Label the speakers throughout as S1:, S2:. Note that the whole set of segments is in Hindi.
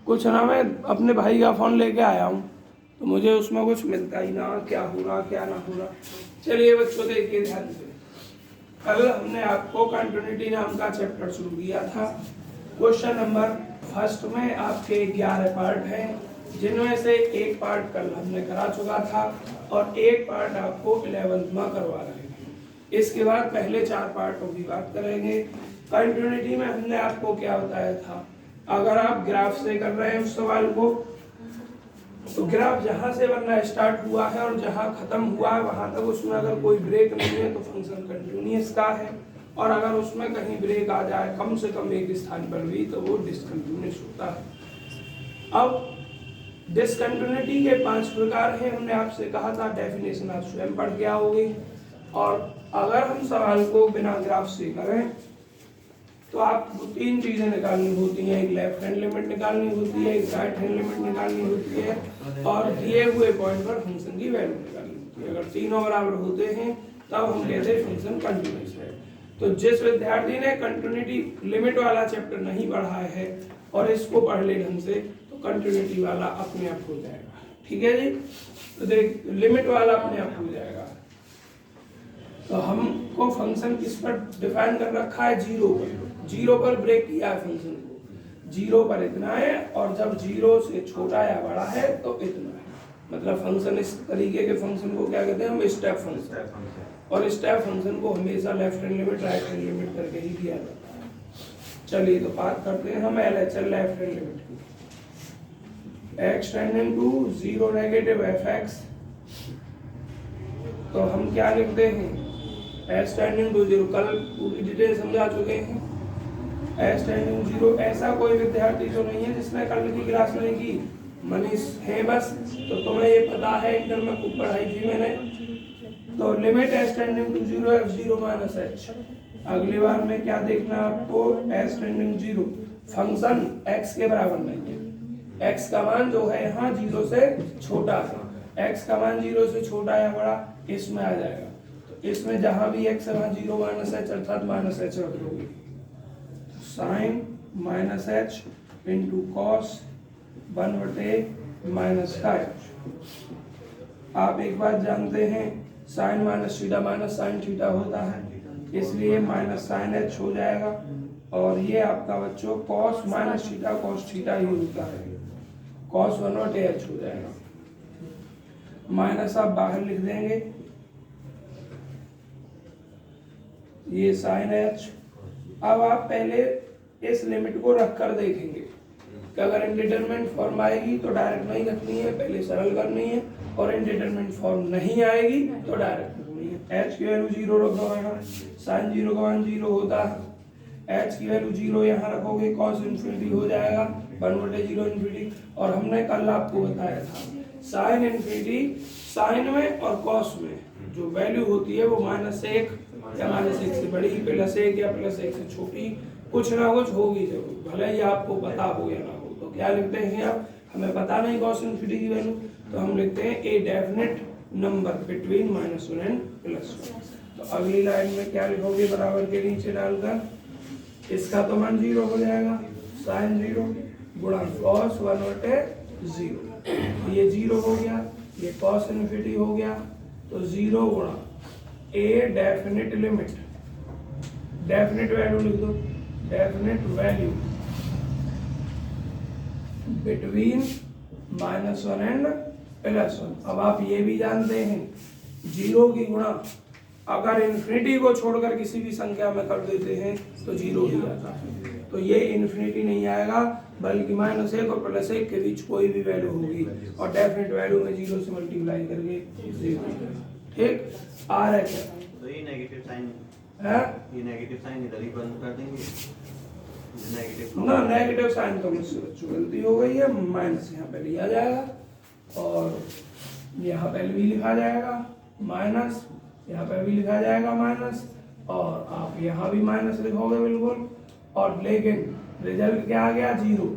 S1: कुछ ना, मैं अपने भाई का फ़ोन लेके आया हूँ तो मुझे उसमें कुछ मिलता ही ना, क्या हो रहा क्या ना हो रहा। चलिए बच्चों देखिए ध्यान से, कल हमने आपको कंटिन्यूटी नाम का चैप्टर शुरू किया था। क्वेश्चन नंबर फर्स्ट में आपके 11 पार्ट हैं, जिनमें से एक पार्ट कल हमने करा चुका था और एक पार्ट आपको 11th में करवा रहे हैं। इसके बाद पहले 4 पार्टों की बात करेंगे। कंटिन्यूटी में हमने आपको क्या बताया था, अगर आप ग्राफ से कर रहे हैं उस सवाल को, तो ग्राफ जहां से बनना स्टार्ट हुआ है और जहां खत्म हुआ है वहां तक उसमें अगर कोई ब्रेक नहीं है तो फंक्शन कंटिन्यूअस का है, और अगर उसमें कहीं ब्रेक आ जाए कम से कम एक स्थान पर भी तो वो डिसकंटिन्यूअस होता है। अब डिसकंटिन्यूटी के 5 प्रकार हैं, हमने आपसे कहा था डेफिनेशन आप स्वयं पढ़ के आओगे। और अगर हम सवाल को बिना ग्राफ से करें तो आपको 3 चीजें निकालनी होती हैं, एक लेफ्ट हैंड लिमिट निकालनी होती है, एक राइट हैंड लिमिट निकालनी होती है, और दिए हुए पॉइंट पर फंक्शन की वैल्यू निकालनी होती है। अगर तीनों बराबर होते हैं तब हम कहते हैं फंक्शन कंटिन्यूअस है। तो जिस विद्यार्थी ने कंटिन्यूटी लिमिट वाला चैप्टर नहीं पढ़ा है और इसको पढ़ ले ढंग से तो कंटिन्यूटी वाला अपने आप हो जाएगा। ठीक है जी, तो देख लिमिट वाला अपने आप हो जाएगा। तो हमको फंक्शन किस पर डिफाइन कर रखा है, जीरो पर। जीरो पर ब्रेक किया है फंक्शन को, जीरो पर इतना है और जब जीरो से छोटा या बड़ा है तो इतना है। मतलब फंक्शन इस तरीके के फंक्शन को क्या कहते हैं हम, स्टेप फंक्शन। और स्टेप फंक्शन को हमेशा left hand limit right hand limit करके ही दिया जाता है। चलिए तो बात करते हैं हम LHL लेफ्ट हैंड लिमिट की। x tending to 0 negative fx, तो हम क्या लिखते हैं, x टेंडिंग टू 0, कल पूरी डिटेल समझा चुके हैं। x टेंडिंग 0, ऐसा कोई विद्यार्थी तो नहीं है जिसने कल की क्लास नहीं की, मनीष है बस, तो तुम्हें ये पता है, इंटर में खूब पढ़ाई थी मैंने। तो limit x tending to 0 f0 minus h। अगली बार में क्या देखना आपको, x टेंडिंग 0, फंक्शन x के बराबर नहीं है, x का मान जो है यहाँ 0 से छोटा है, x का मान 0 से छोटा या बड़ा इसमें आ जाएगा। तो इसमें जहां भी x है वहां 0 माइनस h अर्थात माइनस h रख दोगे, sine minus h into cos 1/- minus का h। आप एक बात जानते हैं, sine minus theta minus sine theta होता है, इसलिए माइनस साइन h हो जाएगा। और ये आपका बच्चों cos minus theta cos theta ही होता है, कॉस 1/h हो जाएगा। माइनस आप बाहर लिख देंगे, ये साइन h। अब आप पहले इस लिमिट को रखकर देखेंगे कि अगर इनडिटरमिनेट फॉर्म आएगी तो डायरेक्ट नहीं रखनी है, पहले सरल करनी है, और इनडिटरमिनेट फॉर्म नहीं आएगी तो डायरेक्ट रखनी है। h की वैल्यू 0 रख दो, साइन 0 का मान 0 होता है, h की वैल्यू 0 यहाँ रखोगे, cos इन्फिनिटी हो जाएगा 1/0 इन्फिनिटी। और हमने कल आपको बताया था साइन इन्फिनिटी, साइन में और cos में जो वैल्यू होती है वो -1 या -1 से बड़ी, +1 या +1 से छोटी, कुछ ना कुछ होगी जरूर, भले ही आपको पता हो या ना हो। तो क्या लिखते हैं आप, हमें पता नहीं cos इन्फिनिटी की वैल्यू, तो हम लिखते हैं a definite number between -1 and +1। तो अगली लाइन में क्या लिखोगे, बराबर के नीचे डालकर, इसका तो मान 0 हो जाएगा, साइन 0 गुणा cos 1/0, ये 0 हो गया, ये cos इन्फिनिटी हो गया, तो 0 गुणा a definite limit, definite value लिख दो, डेफिनेट वैल्यू बिटवीन -1 एंड +1। अब आप ये भी जानते हैं 0 की गुणा अगर इन्फिनिटी को छोड़कर किसी भी संख्या में कर देते हैं तो 0 ही आता है, तो ये इन्फिनिटी नहीं आएगा बल्कि -1 और +1 के बीच कोई भी वैल्यू होगी, और डेफिनेट वैल्यू में 0 से मल्टीप्लाई करके 0। ठीक, आ रहा है क्या,
S2: तो ये नेगेटिव साइन
S1: है,
S2: ये नेगेटिव साइन इधर ही बंद कर देंगे, नेगेटिव
S1: ना नेगेटिव साइन तो मुझसे बच्चों गलती हो गई है, माइनस यहाँ पे लिया जाएगा और यहाँ पे भी लिखा जाएगा माइनस, यहाँ पे भी लिखा जाएगा माइनस, और आप यहाँ भी माइनस लिखोगे बिल्कुल, और लेकिन रिजल्ट क्या आ गया 0,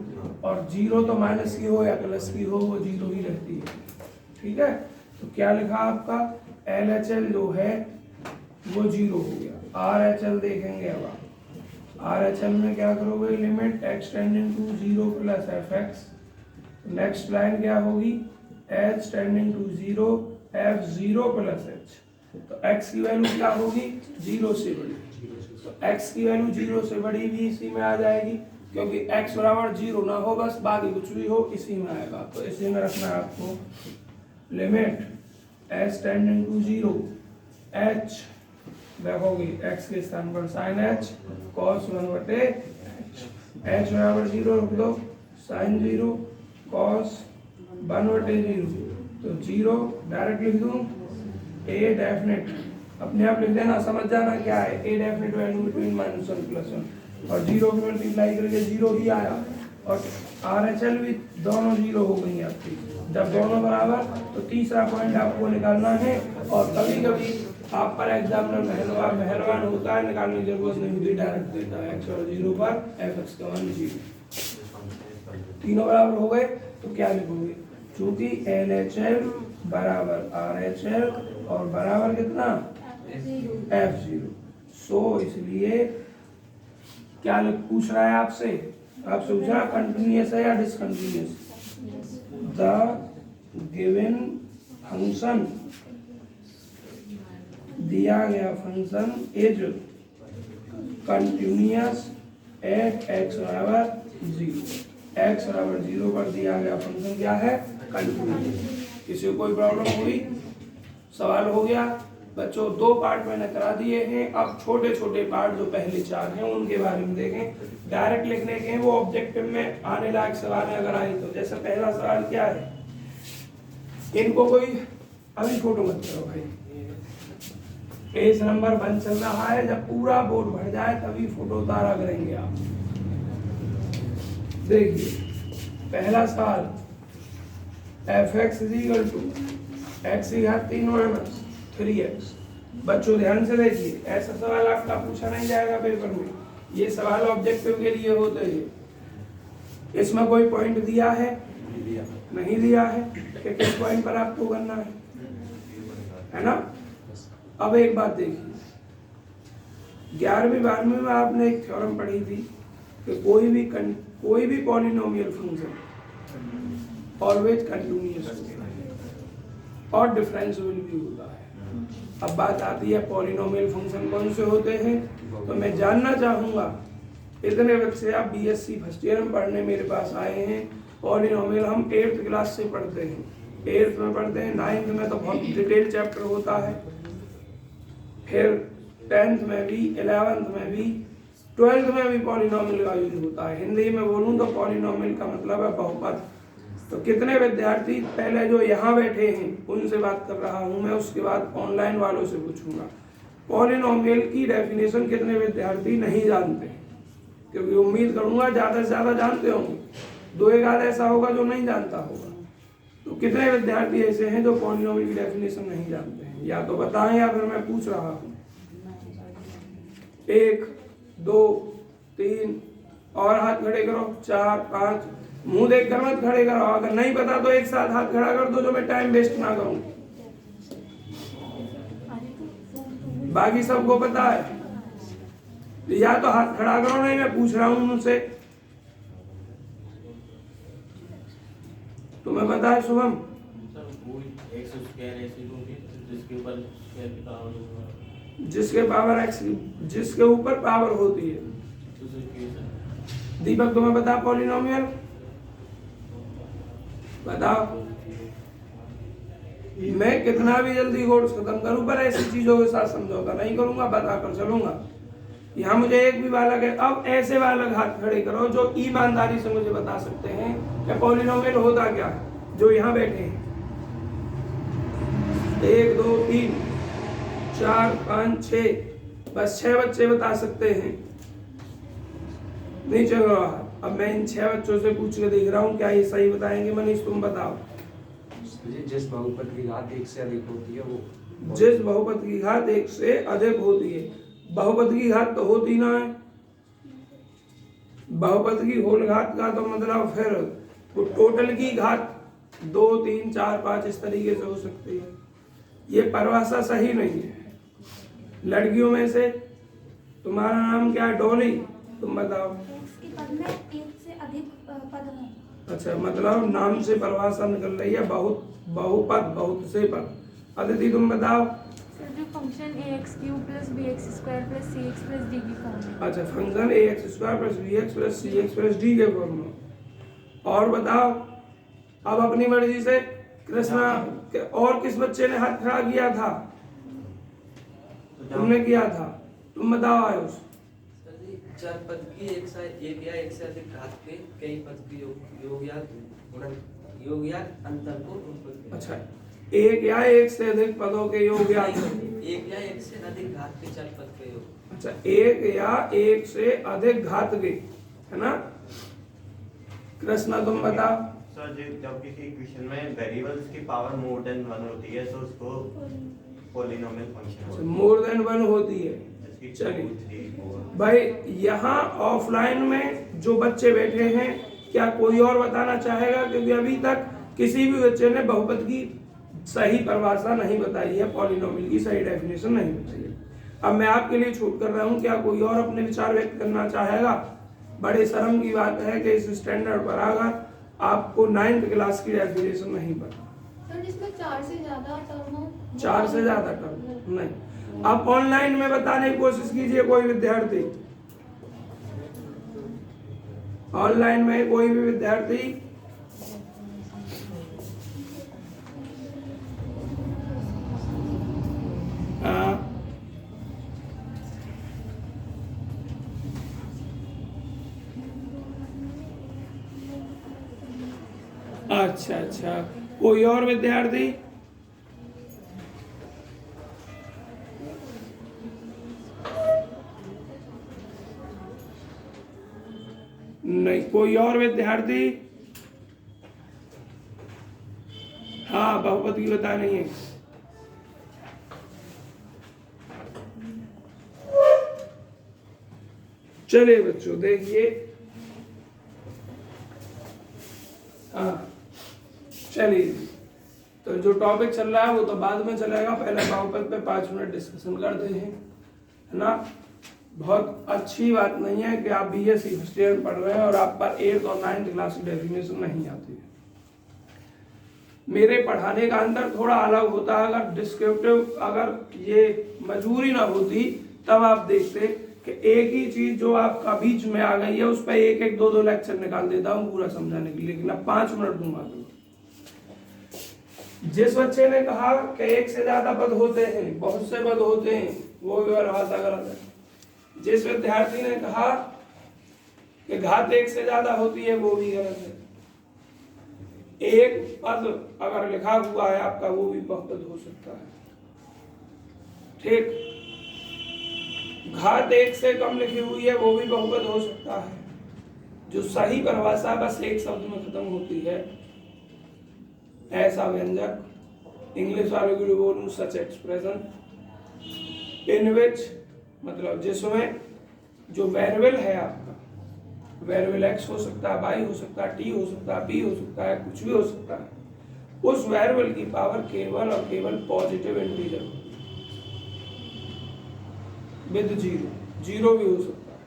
S1: और 0 तो माइनस की हो या प्लस की हो वो 0 ही रहती है। ठीक है, तो क्या लिखा आपका LHL जो है वो 0 हो गया। RHL देखेंगे अब आप, RHM में क्या करोगे, limit x tending to 0 plus fx। Next line क्या होगी, h tending to 0 f0 plus h। तो x की वैल्यू क्या होगी, 0 से बड़ी। तो x की वैल्यू 0 से बड़ी भी इसी में आ जाएगी, क्योंकि x बराबर 0 ना हो, बस बाकी कुछ भी हो इसी में आएगा। तो इसी में रखना है आपको, limit h tending to 0 h देखोगे x के स्थान पर sin h cos 1/h, h बराबर 0 रख दो, sin 0 cos 1/0। तो 0 डायरेक्ट लिख दूं, a डेफिनेट अपने आप लिख देना, समझ जाना क्या है a डेफिनेट वैल्यू बिटवीन -1 + 1, और 0 की मल्टीप्लाई करके 0 ही आया, और RHL भी दोनों 0 हो गई आपकी। जब दोनों बराबर, तो तीसरा पॉइंट आपको निकालना है। और कभी कभी आप पर एग्जामिनर मेहरबान होता है, निकालने की जरूरत नहीं होती, डायरेक्ट देता है x और 0 पर fx का मान 0। तीनों बराबर हो गए तो क्या लिखोगे, चूंकि LHL बराबर RHL और बराबर कितना f0, सो इसलिए क्या पूछ रहा है आपसे पूछ रहा है कंटिन्यूअस है या डिसकंटिन्यूअस। द गिवन फंक्शन, दिया गया function is continuous at x बराबर 0। x बराबर 0 पर दिया गया फंक्शन क्या है, कंटिन्यूअस। किसी को कोई प्रॉब्लम हुई, सवाल हो गया बच्चों? 2 पार्ट मैंने करा दिए हैं, अब छोटे छोटे पार्ट जो पहले 4 हैं उनके बारे में देखें। डायरेक्ट लिखने के वो ऑब्जेक्टिव में आने लायक सवाल है अगर आए तो। जैसे पहला सवाल क्या है, इनको कोई अभी फोटो मत करो भाई, पेज नंबर 1 चल रहा है, जब पूरा बोर्ड भर जाए तभी फोटो उतारा करेंगे आप। देखिए पहला सवाल, fx = x की घात 3 - 3x। बच्चों ध्यान से देखिए, ऐसा सवाल आपका पूछा नहीं जाएगा पेपर में, ये सवाल ऑब्जेक्टिव के लिए होते हैं। इसमें कोई पॉइंट दिया है, नहीं दिया है कि किस पॉइंट पर आपको करना है ना। अब एक बात देखिए, 11वीं 12वीं में आपने एक थ्योरम पढ़ी थी कि कोई भी पॉलिनोमियल फंक्शन ऑलवेज कंटिन्यूअस और डिफरेंशिएबल भी होता है। अब बात आती है पॉलिनोमियल फंक्शन कौन से होते हैं, तो मैं जानना चाहूंगा, इतने बच्चे आप BSc फर्स्ट ईयर में पढ़ने मेरे पास आए हैं, पॉलिनोमियल हम 8th क्लास से पढ़ते हैं, 8th में पढ़ते हैं, 9th में तो बहुत डिटेल चैप्टर होता है, फिर 10th में भी, 11th में भी, 12th में भी पॉलिनोमियल का यूज होता है। हिंदी में बोलूँ तो पॉलिनोमियल का मतलब है बहुपद। तो कितने विद्यार्थी, पहले जो यहाँ बैठे हैं उनसे बात कर रहा हूँ मैं, उसके बाद ऑनलाइन वालों से पूछूंगा, पॉलिनोमियल की डेफिनेशन कितने विद्यार्थी नहीं जानते, क्योंकि उम्मीद करूंगा ज़्यादा से ज़्यादा जानते होंगे, 2 एक आध ऐसा होगा जो नहीं जानता होगा। तो कितने विद्यार्थी ऐसे हैं जो पॉलिनोमियल की डेफिनेशन नहीं जानते हैं, या तो बताएं या फिर मैं पूछ रहा हूँ। 1 2 3 और हाथ खड़े करो, 4 5, मुंह देख कर मत खड़े करो, अगर नहीं पता तो एक साथ हाथ खड़ा कर दो, जो मैं टाइम वेस्ट ना करूं। बाकी सबको पता है, या तो हाथ खड़ा करो, नहीं मैं पूछ रहा हूं उनसे। तुम्हें पता है शुभम? जिसके ऊपर पावर होती है। दीपक तुम्हें पता पॉलिनोमियल? बताओ। मैं कितना भी जल्दी कोर्स खत्म करूं, पर ऐसी चीजों के साथ समझौता नहीं करूंगा, बताकर चलूंगा। यहाँ मुझे एक भी बालक है, अब ऐसे बालक हाथ खड़े करो जो ईमानदारी से मुझे बता सकते हैं कि पॉलिनोमियल होता क्या है, जो यहाँ बैठे हैं। 1 2 3 4 5 6, बस 6 बच्चे बता सकते हैं। नीचे करो हाथ। अब मैं इन 6 बच्चों से पूछ के देख रहा हूँ क्या ये सही बताएंगे। मनीष तुम बताओ।
S3: जिस बहुपद की घात 1 से अधिक होती है वो,
S1: जिस बहुपद की घात 1 से अधिक होती है, बहुपद की घात तो होती ना है, बहुपद की होल घात का तो मतलब फिर वो टोटल की घात 2 3 4 5 इस तरीके से हो सकती है। ये परिभाषा सही नहीं है। लड़कियों में से तुम्हारा नाम क्या है? डॉली। तुम बताओ।
S4: एक्स के पद में एक से अधिक पद हों।
S1: अच्छा, मतलब नाम से परिभाषा निकल रही है बहुपद, बहुत से पद। अदिति तुम बताओ।
S5: सर जो function ax³ + bx² + cx + d की फॉर्म है।
S1: अच्छा, function ax² + bx + cx + d के फॉर्म में। और बताओ, अब अपनी मर्जी से कृष्णा और किस बच्चे ने हाथ खड़ा किया था? तुमने किया था, तुम बताओ आयुष।
S6: सर जी, चार पद की एक या एक से अधिक घात के कई पद के योग या अंतर को उत्पत्ति।
S1: अच्छा, एक या एक से अधिक पदों के योग या
S6: एक या एक से अधिक घात के चार पद के योग।
S1: अच्छा, एक या एक से अधिक घात के, है ना? कृष्णा तुम बताओ।
S2: सर जी, जब किसी इक्वेशन में वेरिएबल्स की पावर मोर देन 1 होती है तो उसको पॉलिनोमियल फंक्शन होता है।
S1: मोर देन 1 होती है।
S2: जैसे
S1: चलिए
S2: 2, 3, 4।
S1: भाई, यहाँ ऑफलाइन में जो बच्चे बैठे हैं, क्या कोई और बताना चाहेगा? क्योंकि अभी तक किसी भी बच्चे ने बहुपद की सही परिभाषा नहीं बताई है, पॉलिनोमियल की सही डेफिनेशन नहीं बताई है। अब मैं आपके लिए छूट कर रहा हूँ, क्या कोई और अपने विचार व्यक्त करना चाहेगा? बड़े शर्म की बात है कि इस स्टैंडर्ड पर आकर आपको 9th क्लास की डेफिनेशन नहीं पता।
S4: सर जिसमें 4 से ज्यादा टर्म हो।
S1: 4 से ज्यादा टर्म नहीं। आप ऑनलाइन में बताने की कोशिश कीजिए, कोई विद्यार्थी ऑनलाइन में, कोई भी विद्यार्थी। अच्छा अच्छा, कोई और विद्यार्थी? नहीं, कोई और विद्यार्थी? हाँ, बहुपद की बता नहीं है। चलिए बच्चों, देखिए। हाँ, चलिए, तो जो टॉपिक चल रहा है वो तो बाद में चलेगा, पहले बहुपद पे 5 मिनट डिस्कशन करते हैं, है ना? बहुत अच्छी बात नहीं है कि आप बीएससी फर्स्ट ईयर में पढ़ रहे हैं और आप पर 8th और 9th क्लास की डेफिनेशन नहीं आती है। मेरे पढ़ाने का अंदर थोड़ा अलग होता है। अगर डिस्क्रिप्टिव, अगर ये मजबूरी ना होती तब आप देखते कि एक ही चीज जो आपका बीच में आ गई है उस पर एक एक दो लेक्चर निकाल देता हूँ पूरा समझाने के लिए, लेकिन अब 5 मिनट दूंगा। जिस बच्चे ने कहा कि एक से ज्यादा पद होते हैं, बहुत से पद होते हैं, वो भी भाषा गलत है। जिस विद्यार्थी ने कहा कि घात 1 से ज्यादा होती है, वो भी गलत है। एक पद अगर लिखा हुआ है आपका, वो भी बहुपद हो सकता है। ठीक, घात 1 से कम लिखी हुई है, वो भी बहुपद हो सकता है। जो सही परिभाषा बस एक शब्द में खत्म होती है, ऐसा व्यंजक, इंग्लिश वाले को बोलूं सच एक्सप्रेशन इन विच, मतलब जिसमें जो वेरिएबल है आपका, वेरिएबल एक्स हो सकता है, वाई हो सकता है, टी हो सकता है, बी हो सकता है, कुछ भी हो सकता है, उस वेरिएबल की पावर केवल और केवल पॉजिटिव इंटीजर विद जीरो भी हो सकता है।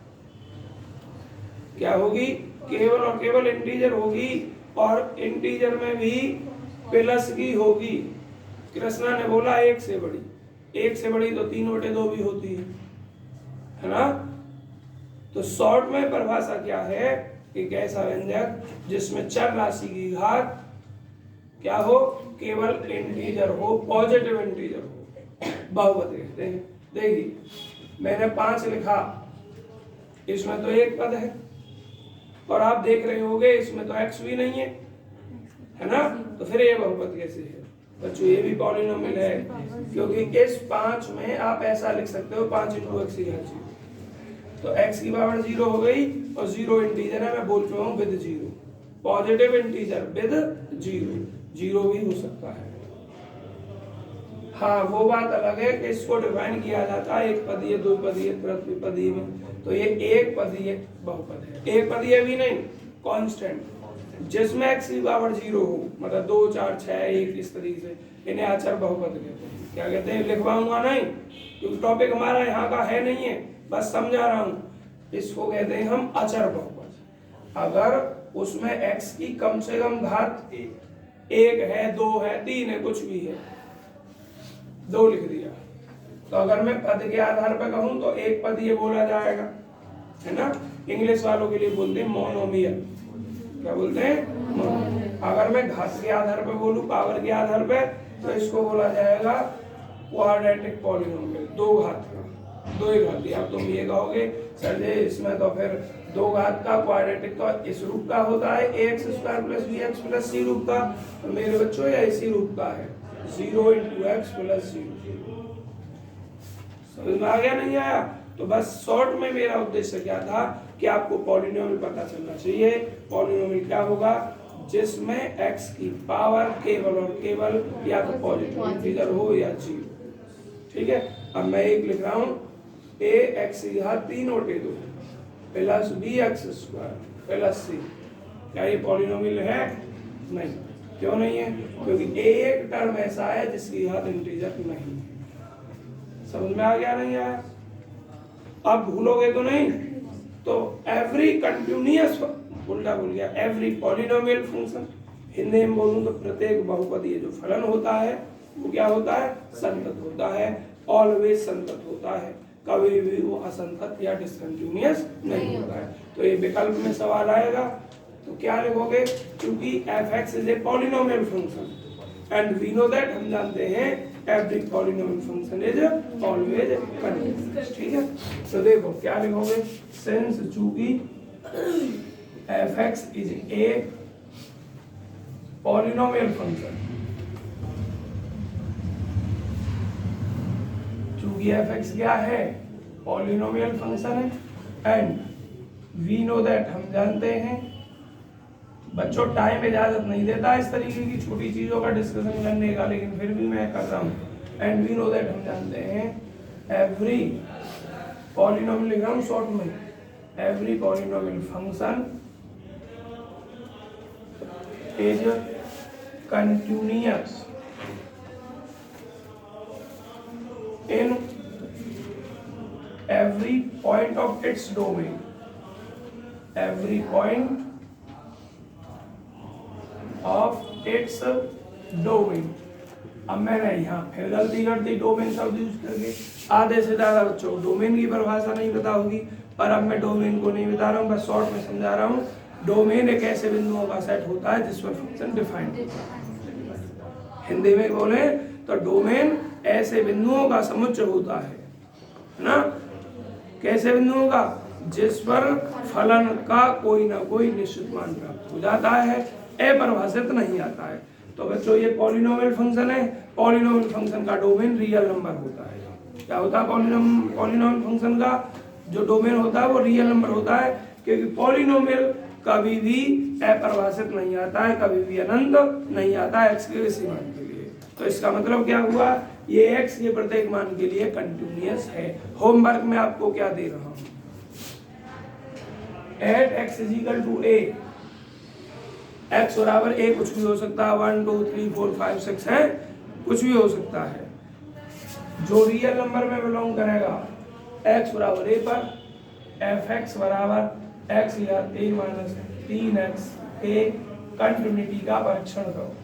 S1: क्या होगी? केवल और केवल इंटीजर होगी, और इंटीजर में भी प्लस की होगी। कृष्णा ने बोला 1 से बड़ी, 1 से बड़ी तो 3/2 भी होती है ना? तो शॉर्ट में परिभाषा क्या है? एक ऐसा व्यंजक जिसमें चर राशि की घात क्या हो? केवल इंटीजर हो, पॉजिटिव इंटीजर हो, बहुपद कहते हैं। देखिए, मैंने 5 लिखा, इसमें तो एक पद है, और आप देख रहे होंगे इसमें तो एक्स भी नहीं है ना? तो फिर ये बहुपद कैसे है? बच्चों, ये भी पॉलिनोमियल है, क्योंकि इस 5 में आप ऐसा लिख सकते हो 5 × x की घात 0, तो x की पावर 0 हो गई, और 0 इंटीजर है, मैं बोल चुका हूँ विद 0, पॉजिटिव इंटीजर विद 0 भी हो सकता है। हाँ, वो बात अलग है कि इसको डिफाइन किया जाता है एक पदीय, 2 पदीय, त्रिपदीय में। तो ये एक पदीय बहुपद है। एक पदीय भी नहीं, कांस्टेंट, जिसमें x की पावर 0 हो, मतलब 2, 4, 6, 1, इस तरीके से, इन्हें अचर बहुपद कहते हैं। क्या कहते हैं? लिखवाऊंगा नहीं, क्योंकि टॉपिक हमारा यहाँ का है नहीं है, बस समझा रहा हूँ। इसको कहते हैं हम अचर बहुपद। अगर उसमें x की कम से कम घात 1 है, 2 है, 3 है, कुछ भी है, 2 लिख दिया, तो अगर मैं पद के आधार पर कहूं तो एक पद ये बोला जाएगा, है ना। इंग्लिश वालों के लिए बोलते हैं मोनोमियल। क्या बोलते हैं? मोनोमियल। अगर मैं घात के आधार पर बोलूं, पावर के आधार पर, तो इसको बोला जाएगा क्वाड्रेटिक पॉलिनोमियल। 2 घात का, 2 ही घात दिया। अब तुम ये कहोगे सर जी इसमें तो फिर 2 घात का क्वाड्रेटिक तो इस रूप का होता है ax square plus bx plus c रूप का, तो मेरे बच्चों ये इसी रूप का है 0 × x प्लस 0। समझ में आ गया नहीं आया? तो बस शॉर्ट में मेरा उद्देश्य क्या था कि आपको पॉलिनोमियल पता चलना चाहिए। पॉलिनोमियल क्या होगा? जिसमें x की पावर केवल और केवल या तो पॉजिटिव इंटीजर हो या 0। ठीक है। अब मैं एक लिख रहा हूँ ax की घात 3 बटे 2 plus bx square plus c। क्या ये पॉलिनोमियल है? नहीं। क्यों नहीं है? क्योंकि एक टर्म ऐसा है जिसकी घात इंटीजर नहीं है। समझ में आ गया नहीं आया? अब भूलोगे तो नहीं। तो एवरी कंटिन्यूअस, उल्टा भूल गया, एवरी पॉलिनोमियल फंक्शन, हिंदी में बोलूं तो प्रत्येक बहुपदीय जो फलन होता है वो क्या होता है? संतत होता है। ऑलवेज संतत होता है, कभी भी वो असंतत या डिसकंटिन्यूअस नहीं होता है। तो ये विकल्प में सवाल आएगा तो क्या लिखोगे? क्योंकि f(x) is a polynomial function and we know that, हम जानते हैं every polynomial function is always continuous. ठीक है। तो देखो क्या लिखोगे? सिंस चूंकि f(x) is a polynomial function, चूंकि f(x) क्या है? पॉलिनोमियल फंक्शन है एंड वी नो दैट, हम जानते हैं। बच्चों टाइम इजाजत नहीं देता इस तरीके की छोटी चीजों का डिस्कशन करने का, लेकिन फिर भी मैं कर रहा हूँ। एंड वी नो दैट, हम जानते हैं एवरी पॉलिनोमियल, लिख रहा हूँ शॉर्ट में, every polynomial function is continuous in every point of its domain, every point of its domain। अब मैंने यहाँ फिर गलती कर दी डोमेन शब्द यूज करके। आधे से ज्यादा बच्चों को डोमेन की परिभाषा नहीं पता होगी, पर अब मैं डोमेन को नहीं बता रहा हूँ, बस शॉर्ट में समझा रहा हूँ। डोमेन एक ऐसे बिंदुओं का सेट होता है जिस पर फंक्शन डिफाइंड होता है। हिंदी में बोले तो डोमेन ऐसे बिंदुओं का समुच्चय होता है ना। कैसे बिंदुओं का? जिस पर फलन का कोई ना कोई निश्चित मान प्राप्त हो जाता है, अपरिभाषित नहीं आता है। तो बच्चों ये पॉलिनोमियल फंक्शन है। पॉलिनोमियल फंक्शन का डोमेन रियल नंबर होता है। क्या होता है? पॉलिनोमियल फंक्शन का जो डोमेन होता है वो रियल नंबर होता है, क्योंकि पॉलिनोमियल कभी भी अपरिभाषित नहीं आता है, कभी भी अनंत नहीं आता है x के किसी मान के लिए। तो इसका मतलब क्या हुआ? ये x के प्रत्येक मान के लिए कंटिन्यूअस है। होमवर्क में आपको क्या दे रहा हूं? एट x = a, x बराबर a कुछ भी हो सकता है, 1 2 3 4 5 6 है, कुछ भी हो सकता है जो रियल नंबर में बिलोंग करेगा। x बराबर a पर f(x) बराबर x या a माइनस 3x के कंटिन्यूटी का परीक्षण करो।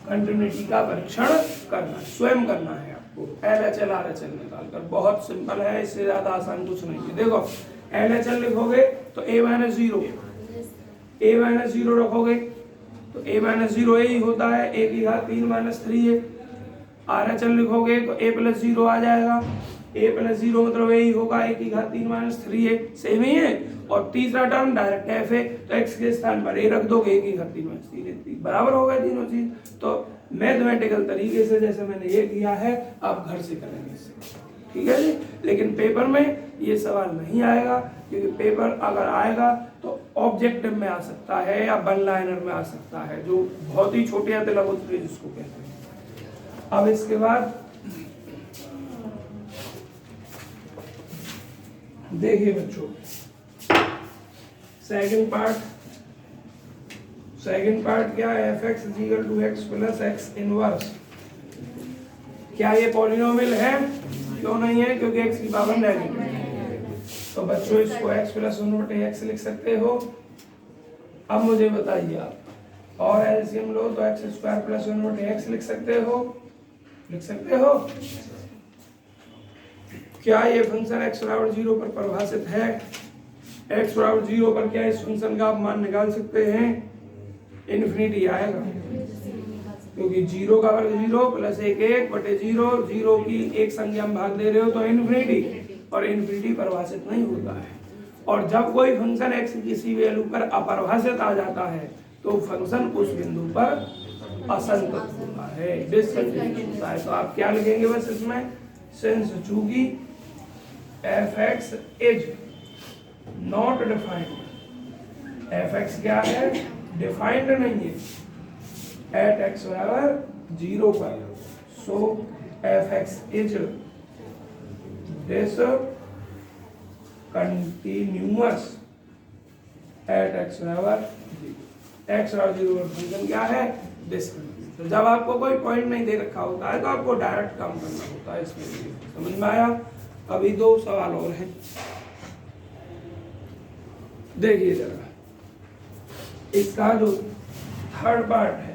S1: कंटिन्यूटी का परीक्षण करना, स्वयं करना है आपको। LHL RHL निकालकर, बहुत सिंपल है, इससे ज्यादा आसान कुछ नहीं है। देखो LHL लिखोगे तो a - 0, a - 0 रखोगे तो a - 0 ही होता है, a की घात 3 - 3 है। RHL लिखोगे तो a + 0 आ जाएगा, a + 0 मतलब यही होगा, a की घात 3 - 3 है, सेम ही है। और तीसरा टर्म डायरेक्ट f है, तो x के स्थान पर a रख दोगे, a की घात 3 - 3 है, बराबर हो गए तीनों चीज। तो मैथमेटिकल तरीके से जैसे मैंने ये किया है, आप घर से करेंगे इससे, ठीक है जी। लेकिन पेपर में ये सवाल नहीं आएगा, क्योंकि पेपर अगर आएगा तो ऑब्जेक्टिव में आ सकता है या वन लाइनर में आ सकता है, जो बहुत ही छोटे या तिलक जिसको कहते हैं। अब इसके बाद देखिए बच्चों, सेकंड पार्ट क्या है? f(x) = x + x inverse. क्या ये पॉलिनोमियल है? क्यों नहीं है? क्योंकि x की पावर नेगेटिव है। तो बच्चों इसको x प्लस 1/x लिख सकते हो। अब मुझे बताइए आप और एलसीएम लो तो x स्क्वायर प्लस 1/x लिख सकते हो, लिख सकते हो। क्या ये फंक्शन x बराबर 0 पर परिभाषित है? x बराबर 0 पर क्या इस फंक्शन का आप मान निकाल सकते हैं? इन्फिनिटी आएगा, क्योंकि 0 का वर्ग 0 प्लस 1/0, 0 की एक संख्या में भाग दे रहे हो तो इन्फिनिटी, और इन्फिनिटी परिभाषित नहीं होता है। और जब कोई फंक्शन x की किसी वैल्यू पर अपरिभाषित आ जाता है तो फंक्शन उस बिंदु पर असंतत होता है, डिसकंटिन्यूअस होता है। तो आप क्या लिखेंगे बस इसमें, सिंस चूंकि f(x) is not defined, f(x) क्या है? डिफाइंड नहीं है एट x बराबर 0 पर, so f(x) is discontinuous at x बराबर 0। x बराबर 0 पर फंक्शन क्या है? डिसकंटिन्यूअस। तो जब आपको कोई पॉइंट नहीं दे रखा होता है तो आपको डायरेक्ट काम करना होता है इसमें। समझ में आया? अभी 2 सवाल और हैं, देखिए जरा। इसका जो थर्ड पार्ट है,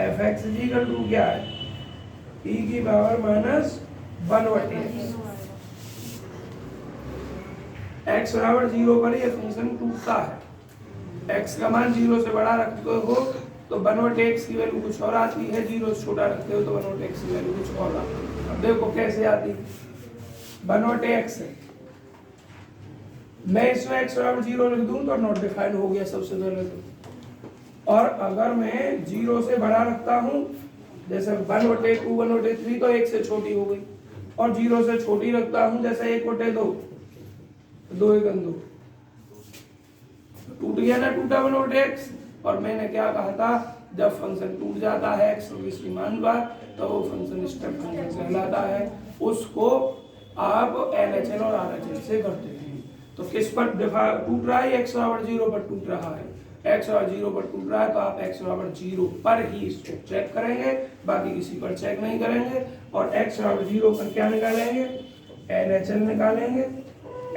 S1: f(x) इक्वल टू क्या है? e की पावर माइनस 1/x। x बराबर 0 पर ये फंक्शन टूटता है। x का मान 0 से बड़ा रखते हो तो 1/x की वैल्यू कुछ और आती है, 0 से छोटा रखते हो तो 1/x की वैल्यू कुछ और आती है। अब देखो कैसे आती है। 1/x है, मैं इसमें x बराबर 0 लिख दूं तो नॉट डिफाइंड हो गया सबसे पहले तो। और अगर मैं 0 से बड़ा रखता हूं, जैसे 1/2, 1/3 तो 1 से छोटी हो गई, और 0 से छोटी रखता हूं जैसे 1/2, 2 1 2, टूट गया ना, टूटा 1/x। और मैंने क्या कहा था, जब फंक्शन टूट जाता है x की मान पर तो वो फंक्शन स्टेप फंक्शन कहलाता है। उसको आप LHL और RHL से करते हैं। तो किस पर टूट रहा है? x बराबर 0 पर टूट रहा है। x बराबर 0 पर टूट रहा है तो आप x बराबर 0 पर ही इसको चेक करेंगे, बाकी किसी पर चेक नहीं करेंगे। और x बराबर 0 पर क्या निकालेंगे? LHL निकालेंगे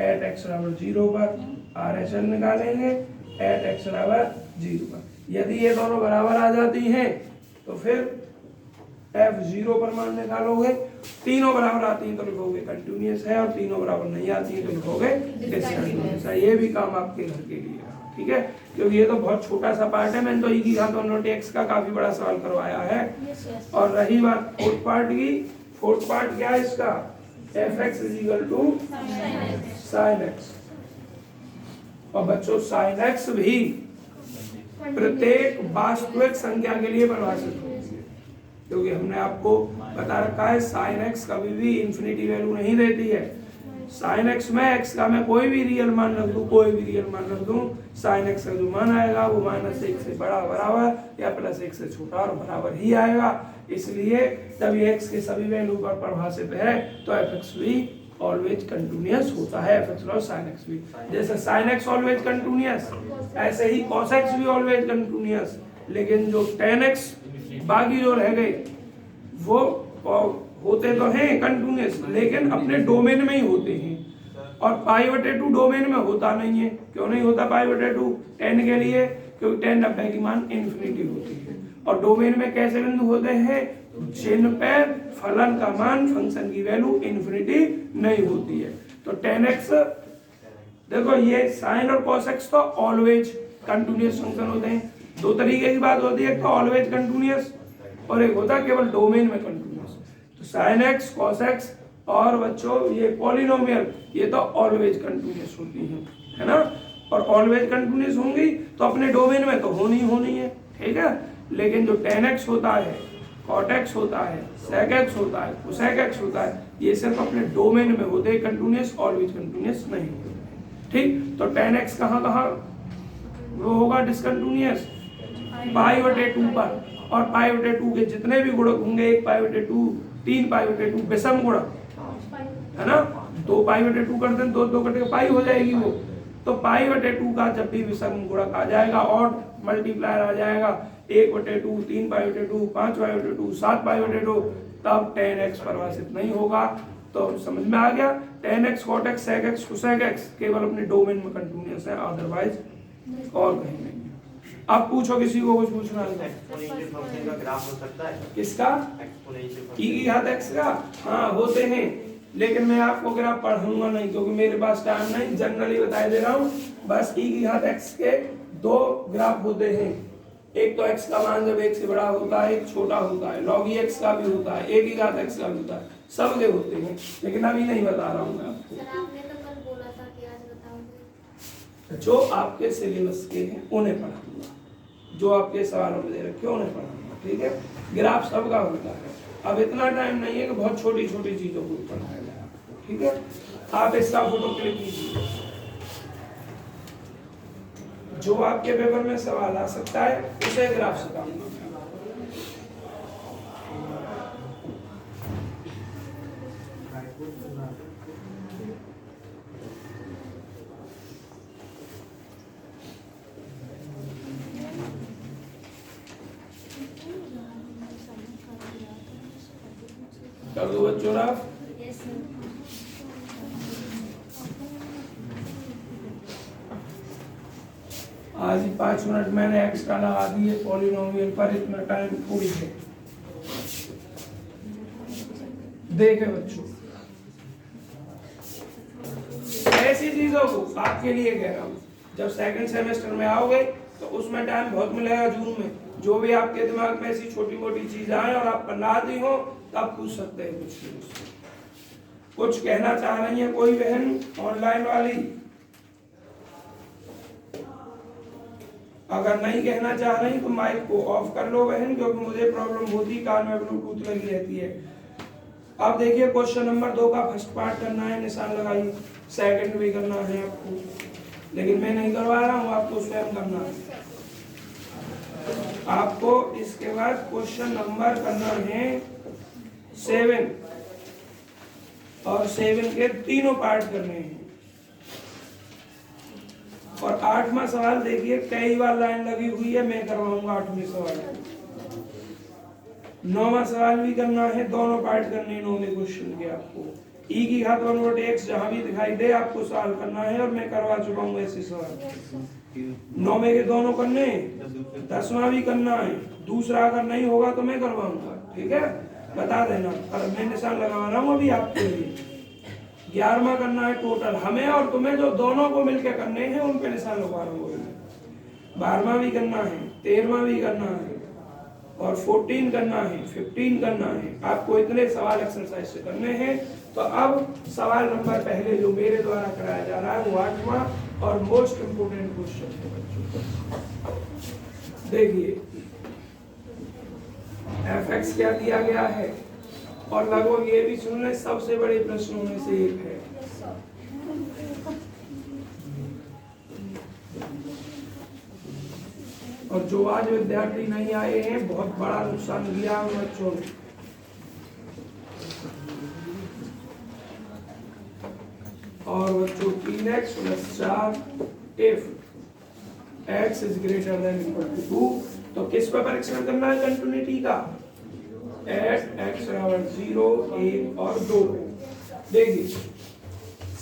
S1: एट x बराबर 0 पर, RHL निकालेंगे एट x बराबर 0 पर। यदि ये दोनों बराबर आ जाती हैं तो फिर f(0) पर मान निकालोगे। तीनों बराबर आती हैं तो लिखोगे कंटिन्यूअस है, और तीनों बराबर नहीं आती हैं तो लिखोगे डिसकंटिन्यूअस है। ये भी काम आपके घर के लिए है, ठीक है, क्योंकि ये तो बहुत छोटा सा पार्ट है। मैंने तो e की घात 1/x का काफी बड़ा सवाल करवाया है। और रही बात फोर्थ पार्ट की, फोर्थ पार्ट क्या है इसका? f(x) equal to sin x। और बच्चों sin x भी प्रत्येक वास्तविक संख्या के लिए परिभाषित होती है, क्योंकि हमने आपको बता रखा है sin x कभी भी इन्फिनिटी वैल्यू नहीं देती है। sin x में x का मैं कोई भी रियल मान रख दूं, कोई भी रियल मान रख दूं, sin x का जो मान आएगा वो -1 से बड़ा बराबर या +1 से छोटा और बराबर ही आएगा। इसलिए जब ये x के सभी वैल्यू पर परिभाषित है तो f(x) भी ऑलवेज कंटिन्यूअस होता है, f(x) और sin x भी। जैसे sin x ऑलवेज कंटिन्यूअस, ऐसे ही cos x भी ऑलवेज कंटिन्यूअस। लेकिन जो tan x बाकी जो रह गए वो होते तो हैं कंटिन्यूअस, लेकिन अपने डोमेन में ही होते हैं। और π/2 डोमेन में होता नहीं है। क्यों नहीं होता π/2? tan के लिए, क्योंकि tan 90 की मान इन्फिनिटी होती है। और डोमेन में कैसे बिंदु होते हैं? जिन पे फलन का मान, फंक्शन की वैल्यू इन्फिनिटी नहीं होती है। तो tan x, देखो ये sin और cos x तो ऑलवेज कंटिन्यूअस फंक्शन होते हैं। दो तरीके की बात होती है, एक तो ऑलवेज कंटिन्यूअस और एक होता है केवल डोमेन में कंटिन्यूअस। तो sin x, cos x और बच्चों ये पॉलिनोमियल, ये तो ऑलवेज कंटिन्यूअस होती हैं, है ना। और ऑलवेज कंटिन्यूअस होंगी तो अपने डोमेन में तो होनी है, ठीक है। लेकिन जो tan x होता है, cot x होता है, sec x होता है, cosec x होता है, ये सिर्फ अपने डोमेन में होते हैं कंटिन्यूअस, ऑलवेज कंटिन्यूअस नहीं होते, ठीक। तो tan x कहाँ वो होगा डिसकंटिन्यूअस? π/2 पर। और π/2 के जितने भी गुणक होंगे, 1π/2, 3π/2 विषम गुणक, है ना। 2π/2 करते हैं, 2 कट के पाई हो जाएगी वो। तो π/2 का जब भी विषम गुणक आ जाएगा और मल्टीप्लायर आ जाएगा 1/2, 3π/2, 5π/2, 7π/2, तब tan x परिभाषित नहीं होगा। तो समझ में आ गया। tan x cot x sec x cosec x केवल अपने डोमेन में कंटिन्यूअस है, अदरवाइज और कहीं नहीं है। अब पूछो किसी को कुछ पूछना है।
S2: एक्सपोनेंशियल फंक्शन का ग्राफ हो सकता है?
S1: किसका?
S2: एक्सपोनेंशियल
S1: e की घात x का? हाँ होते हैं, लेकिन मैं आपको ग्राफ पढ़ाऊंगा नहीं क्योंकि मेरे पास टाइम नहीं, जनरली बता दे रहा हूँ। बस e की घात x के दो ग्राफ होते हैं, एक तो x का मान जब 1 से बड़ा होता है, एक छोटा होता है, log x का भी होता है, a की घात x का भी होता है, सबके होते हैं, लेकिन अभी नहीं बता रहा हूँ मैं आपको।
S4: सर आपने तो कल बोला था कि आज बताओगे।
S1: जो आपके सिलेबस के हैं उन्हें पढ़ाऊंगा, जो आपके सवालों में दे रखे उन्हें पढ़ाऊंगा, ठीक है। ग्राफ सबका होता है, अब इतना टाइम नहीं है कि बहुत छोटी छोटी चीजों को पढ़ाया जाए आपको, ठीक है। आप इसका फोटो क्लिक कीजिए, जो आपके पेपर में सवाल आ सकता है उसे ग्राफ सिखाऊंगा। कर दो बच्चों ग्राफ।
S4: Yes sir.
S1: आज ही 5 मिनट मैंने एक्स्ट्रा लगा दिए पॉलिनोमियल पर, इतना टाइम पूरी है। देखे बच्चों, ऐसी चीजों को आपके लिए कह रहा हूँ, जब सेकंड सेमेस्टर में आओगे तो उसमें टाइम बहुत मिलेगा जून में। जो भी आपके दिमाग में ऐसी छोटी मोटी चीज आए और आप बना दी हो तब पूछ सकते हैं कुछ कहना चाह रही है कोई बहन ऑनलाइन वाली? अगर नहीं कहना चाह रही तो माइक को ऑफ कर लो बहन, क्योंकि मुझे प्रॉब्लम होती है, कान में ब्लूटूथ लगी रहती है। अब देखिए क्वेश्चन नंबर 2 का फर्स्ट पार्ट करना है, निशान लगाइए। सेकंड भी करना है आपको, लेकिन मैं नहीं करवा रहा हूँ, आपको स्वयं करना है। आपको इसके बाद क्वेश्चन नंबर करना है 7, और 7 के तीनों पार्ट करने हैं। और 8वां सवाल देखिए, कई बार लाइन लगी हुई है, मैं करवाऊंगा 8वें सवाल। 9वां सवाल भी करना है, दोनों पार्ट करने हैं 9वें क्वेश्चन के। आपको e की घात 1/x जहां भी दिखाई दे आपको सवाल करना है, और मैं करवा चुका हूँ ऐसे सवाल। 9वें के दोनों करने, 10वां भी करना है। दूसरा अगर नहीं होगा तो मैं करवाऊंगा, ठीक है, बता देना। और मैं निशान लगा रहा हूँ अभी आपके लिए। 11वां करना है टोटल हमें और तुम्हें, जो दोनों को मिलकर करने हैं उन पे निशान लगा रहा हूँ। 12वां भी करना है, 13वां भी करना है, और 14 करना है, 15 करना है। आपको इतने सवाल एक्सरसाइज से करने हैं। तो अब सवाल नंबर पहले जो मेरे द्वारा कराया जा रहा है वो 8वां और मोस्ट इम्पोर्टेंट क्वेश्चन है बच्चों। देखिए fx क्या दिया गया है, और लगभग ये भी सुन ले, सबसे बड़े प्रश्नों में से एक है। और जो आज विद्यार्थी नहीं आए हैं, बहुत बड़ा नुकसान दिया उन बच्चों ने। और बच्चों 3x + 4 if x is greater than equal to 2, तो किस पर परीक्षण करना है कंटिन्यूटी का? एट x = 0, 1 और 2। देखिए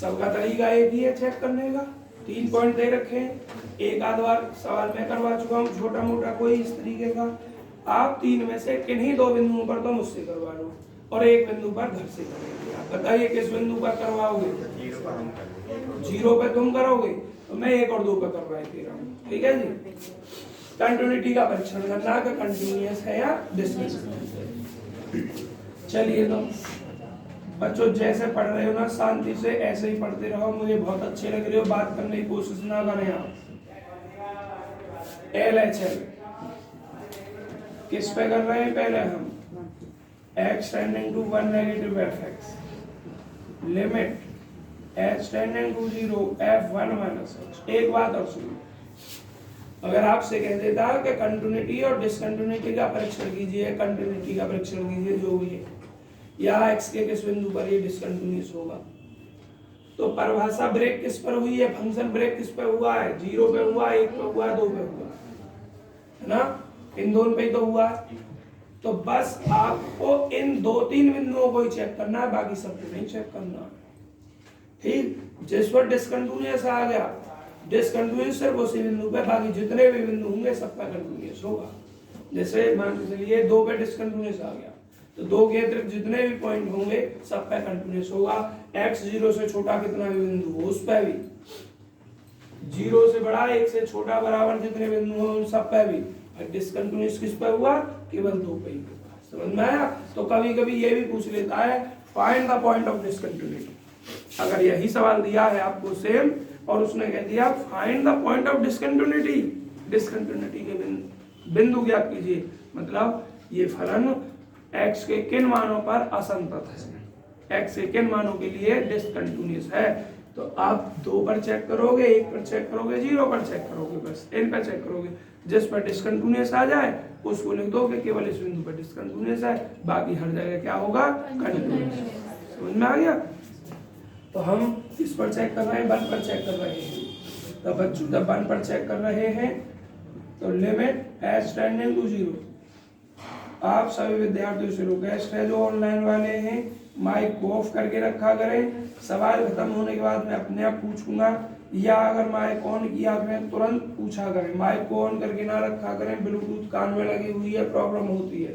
S1: सबका तरीका एक ही है चेक करने का। 3 पॉइंट दे रखे हैं, एक आध बार सवाल मैं करवा चुका हूँ छोटा मोटा कोई इस तरीके का। आप 3 में से किन्हीं 2 बिंदुओं पर तो मुझसे करवा लो, और एक बिंदु पर घर से करेंगे। आप बताइए किस बिंदु पर करवाओगे? 0 पे तुम करोगे, तो मैं 1 और 2 पे करवा दे रहा हूँ, ठीक है जी। कंटिन्यूटी का परीक्षण करना कि कंटिन्यूअस है या डिसकंटिन्यूअस है। चलिए तो बच्चों जैसे पढ़ रहे हो ना, शांति से ऐसे ही पढ़ते रहो। मुझे बहुत अच्छे लग रहे हो, बात करने की कोशिश ना करें आप। LHL किस पे कर रहे हैं? पहले हम x tending to 1 negative fx, limit h tending to 0 f1 minus h। एक बात और सुनो, अगर आपसे कह देता कि कंटिन्यूटी और डिसकंटिन्यूटी का परीक्षण कीजिए, कंटिन्यूटी का परीक्षण कीजिए जो भी है, या x के किस बिंदु पर ये डिसकंटिन्यूअस होगा, तो परिभाषा ब्रेक किस पर हुई है? फंक्शन ब्रेक किस पे हुआ है? 0 पे हुआ, 1 पे हुआ, 2 पे हुआ, है ना? इन दोनों पे ही तो हुआ। तो बस आपको इन 2-3 बिंदुओं को ही चेक करना है, बाकी सब नहीं चेक करना है। ठीक, जिस पर डिसकंटिन्यूअस आ गया, डिसकंटिन्यूअस सिर्फ उसी बिंदु पे, बाकी जितने भी बिंदु होंगे सब पे कंटिन्यूअस होगा। जैसे मान के चलिए 2 पे डिसकंटिन्यूअस आ गया, तो 2 के अतिरिक्त जितने भी पॉइंट होंगे सब पे कंटिन्यूअस होगा। x 0 से छोटा कितना भी बिंदु हो उस पे भी, 0 से बड़ा 1 से छोटा बराबर जितने बिंदु हो उन सब पे भी। डिसकंटिन्यूअस किस पे हुआ? केवल 2 पे ही हुआ। समझ में आया? तो कभी कभी ये भी पूछ लेता है find the point of discontinuity. अगर यही सवाल दिया है आपको सेम और उसने कह दिया find the point of discontinuity, discontinuity के बिंदु ज्ञात कीजिए, मतलब ये फलन x के किन मानों पर असंतत है, x के किन मानों के लिए डिसकंटिन्यूअस है। तो आप 2 पर चेक करोगे, 1 पर चेक करोगे, 0 पर चेक करोगे, बस इन पर चेक करोगे। जिस पर डिसकंटिन्यूअस आ जाए उसको लिख दोगे केवल इस बिंदु पर डिसकंटिन्यूअस है, बाकी हर जगह क्या होगा? कंटिन्यूअस। समझ में आ गया? तो हम इस पर चेक कर रहे हैं, 1 पर चेक कर रहे हैं। तो बच्चों जब 1 पर चेक कर रहे हैं तो लिमिट h टेंडिंग टू 0। आप सभी विद्यार्थियों से रिक्वेस्ट है जो ऑनलाइन वाले हैं माइक को ऑफ करके रखा करें। सवाल खत्म होने के बाद मैं अपने आप पूछूंगा, या अगर माइक ऑन किया मैं तुरंत पूछा करें। माइक को ऑन करके ना रखा करें, ब्लूटूथ कान में लगी हुई है, प्रॉब्लम होती है।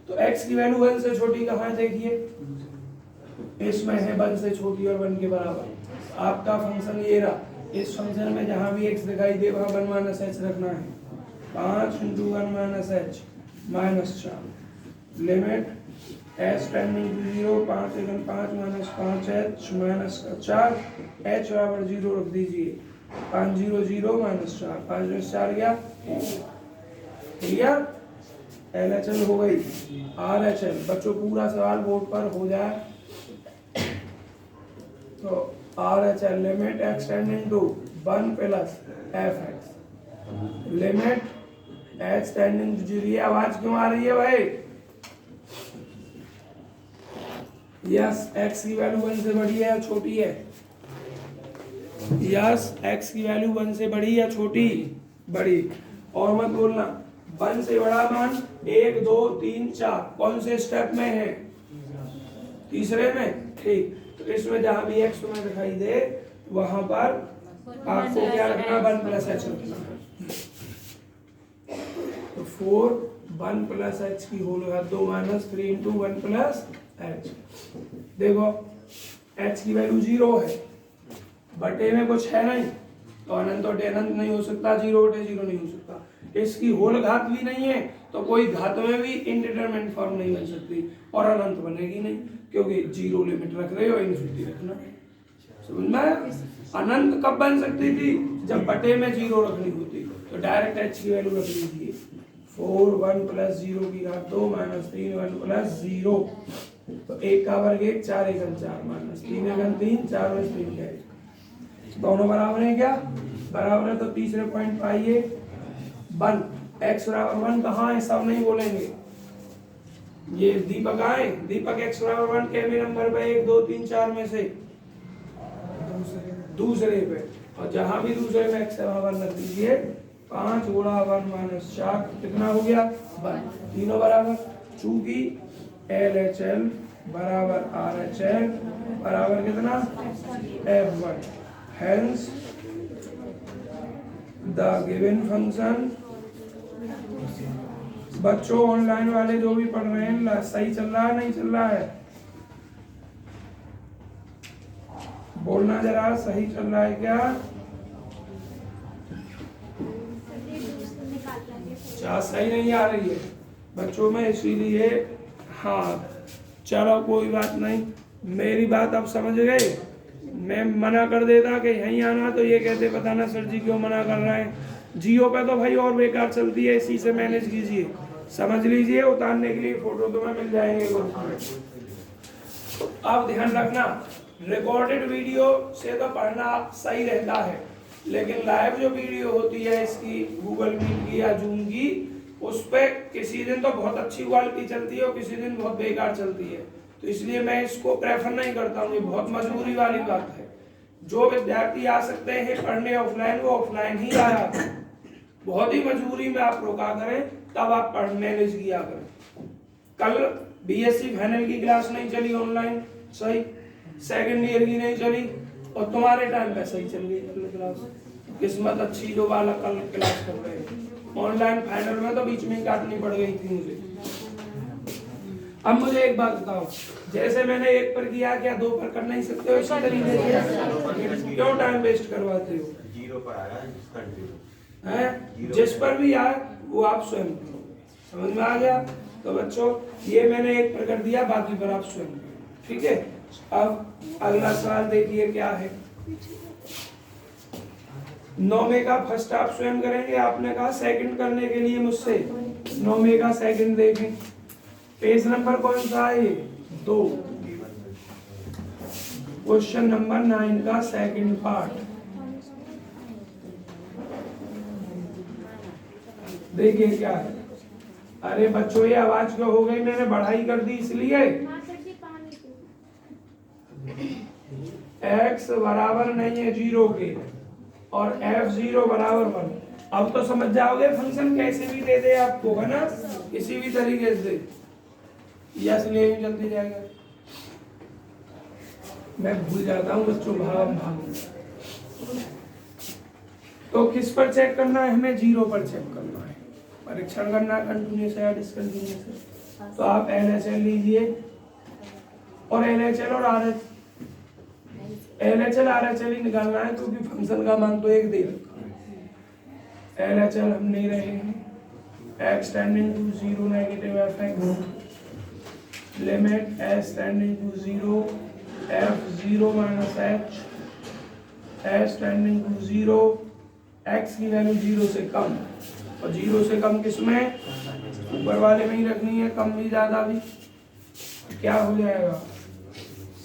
S1: तो x की वैल्यू 1 से छोटी कहाँ है? देखिए इसमें है 1 से छोटी और 1 के बराबर। आपका फंक्शन ये रहा, इस फंक्शन में जहां भी x दिखाई दे वहां 1 माइनस h रखना है। 5 × 1 minus h -4 limit h tending to 0, 5 × 5 -5h -4 h बराबर 0 रख दीजिए। 5 0 0 -4, 5 में 4 गया। क्लियर? LHL हो गई। RHL बच्चों पूरा सवाल बोर्ड पर हो जाए तो RHL limit x tending to 1 plus fx limit h tending to 0। ये आवाज क्यों आ रही है भाई? यस, x की वैल्यू 1 से बड़ी है या छोटी है? यस, x की वैल्यू 1 से बड़ी या छोटी? बड़ी। और मत बोलना 1 से बड़ा मान 1 2 3 4 कौन से स्टेप में है? तीसरे में। ठीक, तो इसमें जहां भी x तुम्हें दिखाई दे वहां पर आपको क्या रखना? 1 प्लस h रखना है। तो 4 1 प्लस h की होल है 2 माइनस 3 × 1 प्लस h। देखो h की वैल्यू 0 है, बटे में कुछ है नहीं, तो अनंत और अनंत नहीं हो सकता, 0 बटे 0 नहीं हो सकता। इसकी होल घात भी नहीं है तो कोई घात में भी इनडिटरमिनेट फॉर्म नहीं बन सकती और अनंत बनेगी नहीं, क्योंकि 0 लिमिट रख रहे हो, इन्फिनिटी रखना। समझ में आया? अनंत कब बन सकती थी? जब बटे में 0 रखनी होती, तो डायरेक्ट h की वैल्यू रख लीजिए। 4 1 प्लस 0 की घात 2 माइनस 3 1 प्लस 0, तो 1 का वर्ग 1 4 1 4 माइनस 3 1 3 4 और 3 का 1, दोनों बराबर है क्या? बराबर है। तो तीसरे पॉइंट पर आइए, 1 x बराबर 1 कहाँ है? सब नहीं बोलेंगे। ये दीपक आए, दीपक x बराबर 1 के नंबर पे 1 2 3 4 में से दूसरे पे, और जहां भी दूसरे में x बराबर रख दीजिए। 5 × 1 माइनस 4 कितना हो गया? 1, तीनों बराबर। चूंकि LHL बराबर RHL बराबर कितना? F1, hence the given function। बच्चों ऑनलाइन वाले जो भी पढ़ रहे हैं, सही चल रहा है नहीं चल रहा है? बोलना जरा, सही चल रहा है क्या? क्या सही नहीं आ रही है बच्चों में? इसीलिए हाँ चलो कोई बात नहीं, मेरी बात आप समझ गए। मैं मना कर देता कि यहीं आना, तो ये कहते पता ना सर जी क्यों मना कर रहे हैं। जियो पे तो भाई और बेकार चलती है, इसी से मैनेज कीजिए। समझ लीजिए, उतारने के लिए फोटो तुम्हें मिल जाएंगे। अब ध्यान रखना, रिकॉर्डेड वीडियो से तो पढ़ना सही रहता है, लेकिन लाइव जो वीडियो होती है इसकी गूगल मीट की या जूम की, उस पर किसी दिन तो बहुत अच्छी क्वालिटी चलती है और किसी दिन बहुत बेकार चलती है। तो इसलिए मैं इसको प्रेफर नहीं करता हूँ, ये बहुत मजबूरी वाली बात है। जो विद्यार्थी आ सकते हैं पढ़ने ऑफलाइन, वो ऑफलाइन ही आया। बहुत ही मजबूरी में आप रोका करें, तब आप पढ़ मैनेज किया करें। कल BSc फाइनल की क्लास नहीं चली ऑनलाइन, सही सेकंड ईयर की नहीं चली और तुम्हारे टाइम पे सही चल गई कल क्लास। किस्मत अच्छी जो वाला कल क्लास कर रहे हैं। ऑनलाइन फाइनल में तो बीच में ही काटनी पड़ गई थी मुझे। अब मुझे एक बात बताओ, जैसे मैंने एक पर किया क्या दो पर कर नहीं सकते हो इसी तरीके से? क्यों टाइम वेस्ट करवाते हो?
S2: 0 पर आएगा कंटिन्यू
S1: हैं? जिस पर भी आए वो आप स्वयं करोगे। समझ में आ गया? तो बच्चों ये मैंने एक पर कर दिया, बाकी पर आप स्वयं करो। ठीक है, अब अगला सवाल देखिए क्या है। 9वें का फर्स्ट आप स्वयं करेंगे, आपने कहा सेकंड करने के लिए मुझसे। 9वें का सेकंड देखें, पेज नंबर कौन सा है? 2, क्वेश्चन नंबर 9 का सेकंड पार्ट। देखिए क्या है। अरे बच्चों ये आवाज क्यों हो गई? मैंने बढ़ाई कर दी इसलिए। x बराबर नहीं है 0 के और f0 बराबर 1। अब तो समझ जाओगे फंक्शन कैसे भी दे दे आपको, है ना, किसी भी तरीके से। यस ले जल्दी जाएगा। मैं भूल जाता हूँ बच्चों, भाग। तो किस पर चेक करना है? हमें 0 पर चेक करना है। परीक्षण करना है कंटिन्यूस या डिसकंटिन्यूस है। तो आप LHL लीजिए और LHL और LHL RHL ही निकालना है क्योंकि फंक्शन का मान तो एक दे रखा है। LHL हम नहीं रहे हैं। x tending to 0 negative fx limit s tending to 0 f0 minus h s tending to 0 x की वैल्यू 0 से कम, और 0 से कम किसमें? ऊपर वाले में ही रखनी है, कम भी ज्यादा भी। क्या हो जाएगा?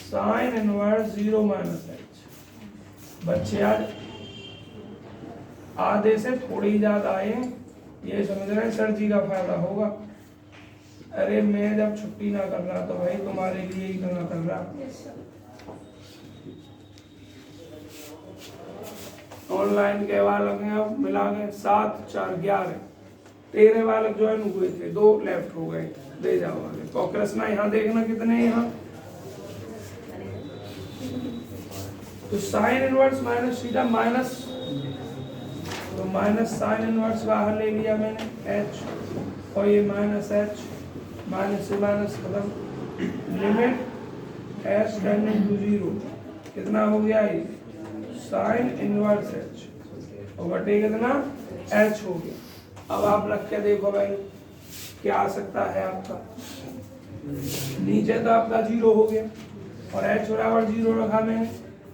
S1: Sine inverse 0 minus h। बच्चे आज आधे से थोड़ी ही ज्यादा आए, ये समझ रहे हैं सर जी का फायदा होगा। अरे मैं जब छुट्टी ना कर रहा तो भाई तुम्हारे लिए ही करना कर रहा। ऑनलाइन के बालक हैं अब मिला के 7, 4, 11। 13 बालक ज्वाइन हुए थे, 2 लेफ्ट हो गए। दे जाओ आगे। तो कृष्णा यहाँ देखना कितने यहाँ। तो sine inverse minus theta minus, तो माइनस साइन इनवर्स बाहर ले लिया मैंने h, और ये माइनस h, माइनस से माइनस खत्म। लिमिट s टेंडिंग टू 0 कितना हो गया? ये साइन इनवर्स h और बटे कितना? h हो गया। अब आप रख के देखो भाई क्या आ सकता है आपका। नीचे तो आपका 0 हो गया और h बराबर 0 रखा मैंने,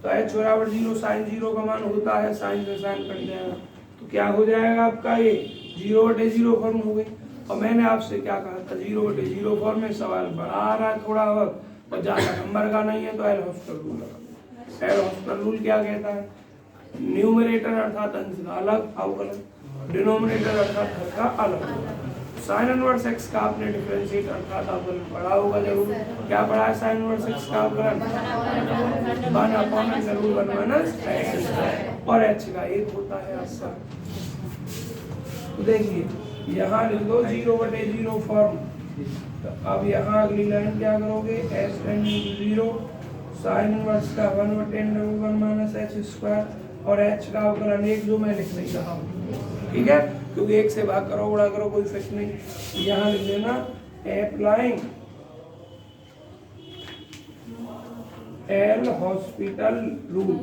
S1: तो h बराबर 0 साइन 0 का मान होता है, साइन से साइन कट जाएगा। तो क्या हो जाएगा आपका? ये 0/0 फॉर्म हो गई। और मैंने आपसे क्या कहा था? 0/0 फॉर्म में सवाल बढ़ा आ रहा है थोड़ा वक्त और ज्यादा नंबर का नहीं है, तो एल हॉस्पिटल रूल लगा। एल हॉस्पिटल रूल क्या कहता है? न्यूमरेटर अर्थात अंश का अलग अवकलन, डिनोमिनेटर अर्थात हर का अलग। साइन इनवर्स x का आपने डिफरेंशिएट अर्थात अवकलन पढ़ा होगा जरूर। क्या पढ़ा है साइन इनवर्स x का अवकलन? 1/√1 और h का 1 होता है आपका। तो देखिए यहाँ लिख दो 0/0 फॉर्म। तो अब यहाँ अगली लाइन क्या करोगे? s tending to 0 sine inverse का 1/√1 - h² और h का अवकलन 1 जो मैं लिख नहीं रहा हूँ। ठीक है, क्योंकि 1 से भाग करो गुणा करो कोई इफेक्ट नहीं। यहाँ लिख देना अप्लाइंग एल हॉस्पिटल रूल।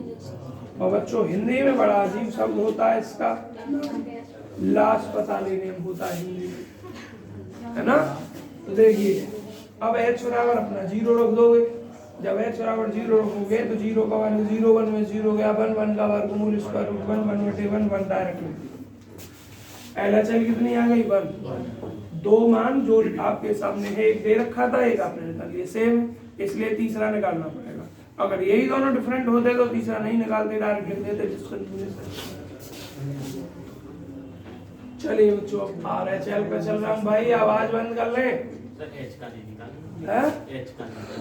S1: और बच्चों हिंदी में बड़ा अजीब शब्द होता है इसका, लाश पता लेने में होता है हिंदी में, है ना। तो देखिए अब h बराबर अपना 0 रख दोगे। जब h बराबर 0 रखोगे तो 0 का वैल्यू 0 1 में 0 गया 1 1 का वर्गमूल स्क्वायर रूट 1 1/1 1 डायरेक्ट लिख दिया। LHL कितनी आ गई? 1। 2 मान जो आपके सामने है, एक दे रखा था एक आपने निकाल लिया, सेम, इसलिए तीसरा निकालना पड़ेगा। अगर यही दोनों डिफरेंट होते तो तीसरा नहीं निकालते, डायरेक्ट लिख देते डिस्कंटिन्यूअस। चलिए बच्चों अब RHL पे चल रहा हूँ भाई, आवाज बंद कर ले।
S6: H का नहीं निकाल,
S1: H
S6: H का निकाल।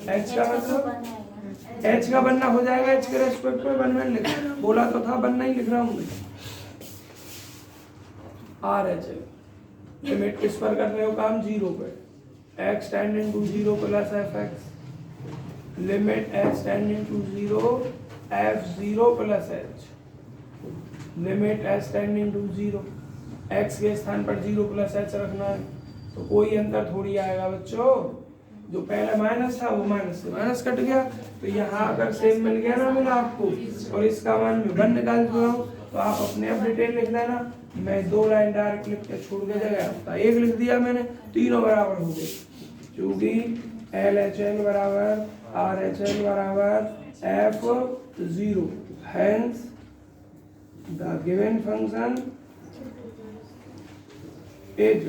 S1: H का मतलब H का बनना हो जाएगा, H के रेस्पेक्ट पे बनना लिख, बोला तो था बनना ही लिख रहा हूँ मैं। RHL लिमिट किस पर कर रहे हो काम? 0 पे। x tending to 0 plus fx limit h tending to zero f zero plus h, limit h tending to zero, x के स्थान पर जीरो प्लस एच रखना है तो कोई अंतर थोड़ी आएगा बच्चों, जो पहले माइनस था वो माइनस से माइनस कट गया, तो यहाँ अगर सेम मिल गया ना मिला आपको और इसका मान में 1 निकाल चुका हूँ, तो आप अपने आप डिटेल लिख देना। मैं 2 लाइन डायरेक्ट लिख के छोड़ के जगह होता 1 लिख दिया मैंने, तीनों बराबर हो गए, क्योंकि एल एच एल बराबर आर एच एल बराबर f zero, hence the given function is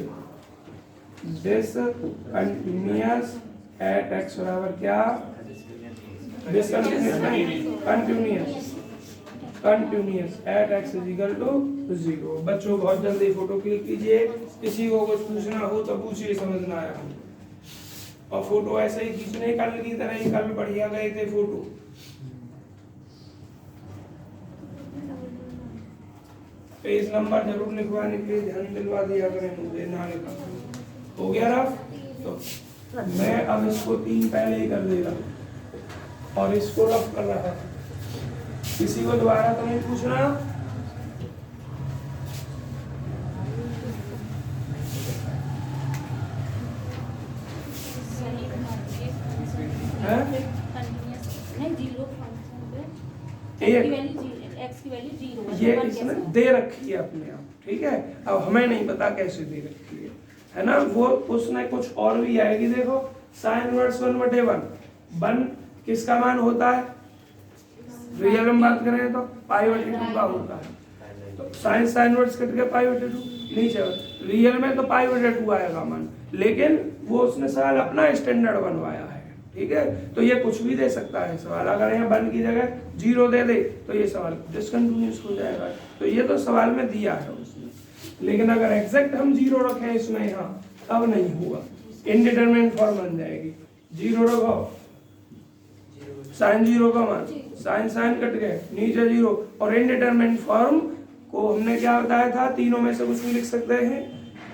S1: discontinuous at x बराबर क्या, continuous at x is equal to zero. बच्चों बहुत जल्दी फोटो क्लिक कीजिए, किसी को कुछ पूछना हो तो पूछिए, समझ ना आया हो। और फोटो ऐसे ही खींचने कल की तरह ही, कल बढ़िया गए थे फोटो। पेज नंबर जरूर लिखवाने के लिए ध्यान दिलवा दिया करें मुझे, ना लिखा हो गया रफ। तो मैं अब इसको 3 पहले ही कर देगा और इसको रफ कर रहा था, किसी को दोबारा तो नहीं पूछना। ये इसने दे रखी है अपने आप, ठीक है। अब हमें नहीं पता कैसे दे रखी है ना, वो उसने कुछ और भी आएगी। देखो साइन इनवर्स 1/1, 1 किसका मान होता है, रियल में बात करें तो π/2 का होता है, तो साइन साइन इनवर्स कट के π/2 नीचे, रियल में तो π/2 आएगा मान, लेकिन वो उसने सवाल अपना स्टैंडर्ड बनवाया है, ठीक है। तो ये कुछ भी दे सकता है सवाल, अगर यहाँ 1 की जगह 0 दे दे तो ये सवाल डिसकंटिन्यूअस हो जाएगा। तो ये तो सवाल में दिया है उसने, लेकिन अगर एग्जैक्ट हम 0 रखें इसमें यहाँ तब नहीं होगा, इनडिटरमिनेट फॉर्म बन जाएगी। 0 रखो, साइन 0 का मान, साइन साइन कट गए नीचे 0, और इनडिटरमिनेट फॉर्म को हमने क्या बताया था, तीनों में से कुछ भी लिख सकते हैं,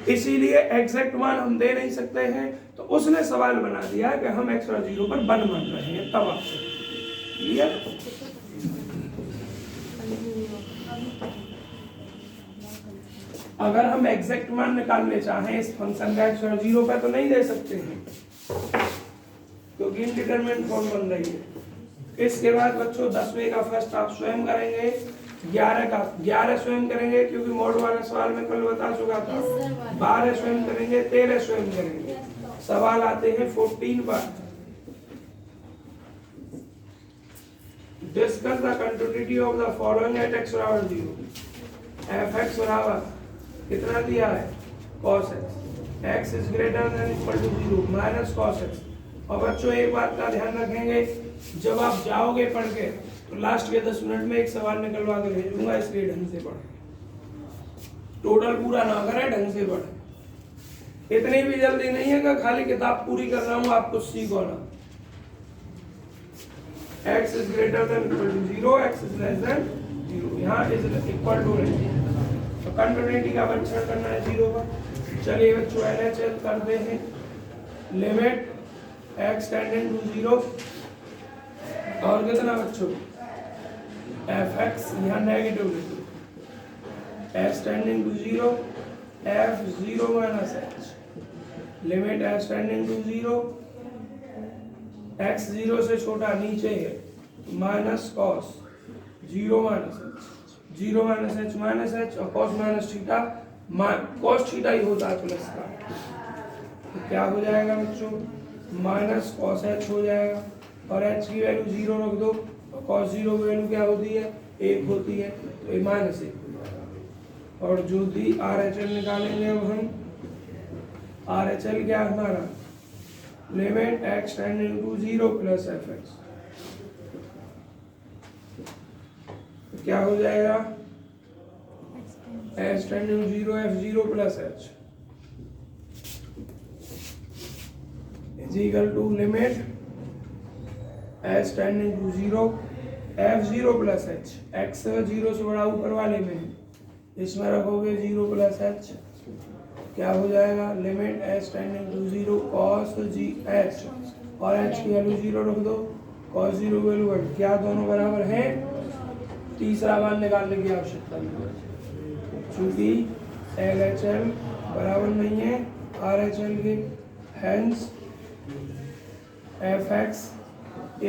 S1: इसीलिए एग्जैक्ट मान हम दे नहीं सकते हैं। तो उसने सवाल बना दिया कि हम x और 0 पर 1 मान रहे हैं, तब आपसे क्लियर। अगर हम एग्जैक्ट मान निकालने चाहें इस फंक्शन का x और 0 पर तो नहीं दे सकते हैं, क्योंकि इनडिटरमिनेट फॉर्म बन रही है। इसके बाद बच्चों 10वें का फर्स्ट आप स्वयं करेंगे, 11 का 11 स्वयं करेंगे, क्योंकि मोड वाला सवाल में कल बता चुका था। 12 स्वयं करेंगे, 13 स्वयं करेंगे। सवाल आते हैं 14 पर। Discuss the continuity of the following at x बराबर 0। fx बराबर कितना दिया है, cos x, x is greater than equal to 0 minus cos x। और बच्चों एक बात का ध्यान रखेंगे, जब आप जाओगे पढ़ के तो लास्ट के 10 मिनट में एक सवाल निकलवा के भेजूंगा, इसलिए ढंग से पढ़े, टोटल पूरा ना करें, ढंग से पढ़े। इतनी भी जल्दी नहीं है कि खाली किताब पूरी कर रहा हूँ, आप कुछ सीखो ना। x is greater than equal to 0, x is less than 0, यहाँ इज इक्वल टू नहीं, तो कंटिन्यूटी का परीक्षण करना है 0 पर। चलिए बच्चों LHS करते हैं, लिमिट x टेंडिंग टू 0 और कितना बच्चों, fx यहाँ नेगेटिव लिखो, x tending to 0 f 0 minus h, limit x tending to 0, x 0 से छोटा नीचे है, minus cos 0 minus h, 0 minus h minus h, और cos minus theta, cos theta ही होता है प्लस का, तो क्या हो जाएगा बच्चों, माइनस cos h हो जाएगा, और h की वैल्यू 0 रख दो, और cos 0 की वैल्यू क्या होती है, 1 होती है, तो ये माइनस 1 हो जाएगा। और जो दी RHL निकालेंगे अब हम, RHL क्या हमारा, limit x tending to 0 plus fx, तो क्या हो जाएगा, x tending to 0 f 0 plus h is equal to limit h tending to 0 f 0 plus h, x 0 से बड़ा ऊपर वाले में, इसमें रखोगे 0 प्लस h, क्या हो जाएगा, limit h tending to 0 cos g h, और h की वैल्यू 0 रख दो, cos 0 की वैल्यू 1, क्या दोनों बराबर हैं? तीसरा मान निकालने की आवश्यकता नहीं है क्योंकि LHL बराबर नहीं है RHL के, hence fx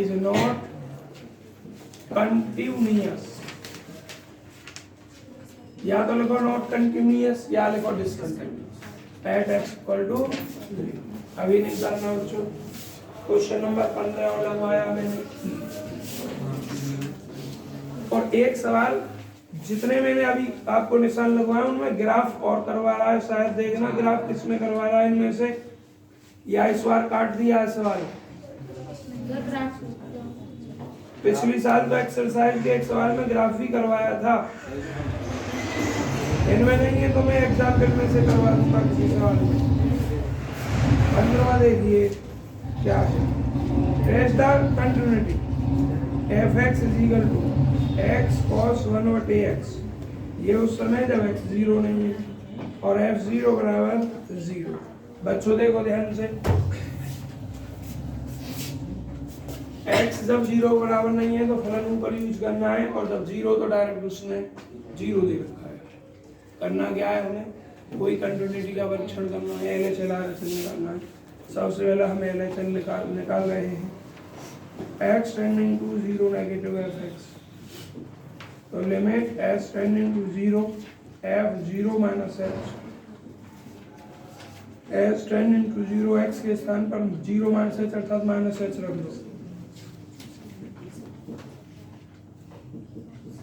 S1: is not continuous। या तो लिखो नॉट कंटिन्यूअस या लिखो discontinuous at x equal to 3। अभी नहीं करना बच्चों, क्वेश्चन नंबर 15 और लगवाया मैंने। और एक सवाल जितने मैंने अभी आपको निशान लगवाया उनमें ग्राफ और करवा रहा है, शायद देखना ग्राफ किसमें करवा रहा है इनमें से, या इस बार काट दिया है सवाल। पिछली साल तो एक्सरसाइज के एक सवाल में ग्राफ भी करवाया था, इनमें नहीं है तो मैं एग्जाम्पल में से करवा दूंगा किसी सवाल में। 15वां देखिए क्या है, trace the continuity fx is equal to x cos 1/x, ये उस समय जब x 0 नहीं है और f0 बराबर 0। बच्चों देखो ध्यान से, x जब 0 बराबर नहीं है तो फलन ऊपर यूज करना है, और जब 0 तो डायरेक्ट उसने 0 दे रखा है। करना क्या है, हमें कोई कंटिन्यूटी का परीक्षण करना है, LHL RHL निकालना है। सबसे पहले हम LHL निकाल रहे हैं, x tending to 0 negative fx, तो limit s tending to 0 f0 minus h, s tending to 0 x के स्थान पर 0 माइनस h अर्थात माइनस h रख दो,